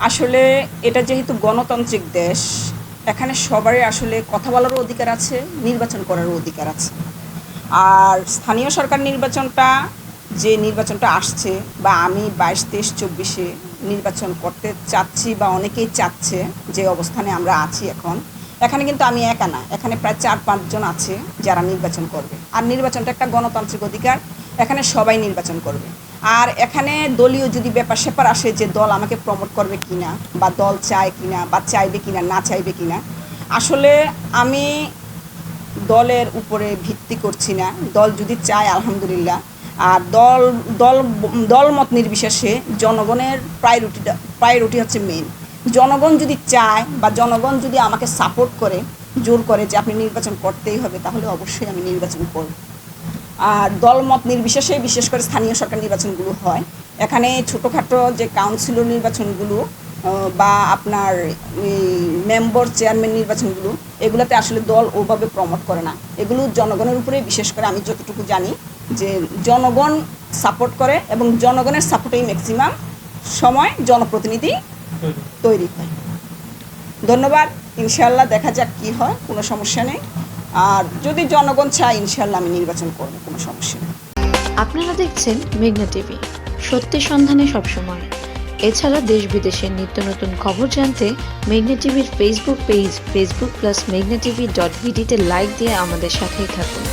আসলে এটা যেহেতু গণতান্ত্রিক দেশ, এখানে সবারই আসলে কথা বলারও অধিকার আছে, নির্বাচন করারও অধিকার আছে। আর স্থানীয় সরকার নির্বাচনটা আসছে, বা আমি 22, 23, 24-এ নির্বাচন করতে চাচ্ছি, বা অনেকেই চাচ্ছে, যে অবস্থানে আমরা আছি এখন, এখানে কিন্তু আমি একা না, এখানে প্রায় 4-5 জন আছে যারা নির্বাচন করবে। আর নির্বাচনটা একটা গণতান্ত্রিক অধিকার, এখানে সবাই নির্বাচন করবে। আর এখানে দলীয় যদি ব্যাপার স্যাপার আসে, যে দল আমাকে প্রমোট করবে কিনা, বা দল চায় কিনা, বা চাইবে কিনা, না চাইবে কিনা, আসলে আমি দলের উপরে ভিত্তি করছি না। দল যদি চায় আলহামদুলিল্লাহ। আর দল দলমত নির্বিশেষে জনগণের প্রায়োরিটি হচ্ছে মেন। জনগণ যদি চায়, বা জনগণ যদি আমাকে সাপোর্ট করে, জোর করে যে আপনি নির্বাচন করতেই হবে, তাহলে অবশ্যই আমি নির্বাচন করব। আর দলমত নির্বিশেষে বিশেষ করে স্থানীয় সরকার নির্বাচনগুলো হয়। এখানে ছোটোখাটো যে কাউন্সিলর নির্বাচনগুলো, বা আপনার মেম্বার চেয়ারম্যান নির্বাচনগুলো, এগুলোতে আসলে দল ওভাবে প্রমোট করে না। এগুলো জনগণের উপরে, বিশেষ করে আমি যতটুকু জানি, যে জনগণ সাপোর্ট করে, এবং জনগণের সাপোর্টেই ম্যাক্সিমাম সময় জনপ্রতিনিধি তৈরি হয়। ধন্যবাদ। ইনশাল্লাহ দেখা যাক কী হয়, কোনো সমস্যা নেই। আর যদি জনগণ চায়, ইনশাল্লাহ আমি নির্বাচন করবো, কোনো সমস্যা নেই। আপনারা দেখছেন মেঘনা টিভি, সত্যের সন্ধানে সবসময়। এছাড়া দেশ বিদেশের নিত্য নতুন খবর জানতে মেঘনা টিভির ফেসবুক পেজ facebook+meghnaTV.bd তে লাইক দিয়ে আমাদের সাথেই থাকুন।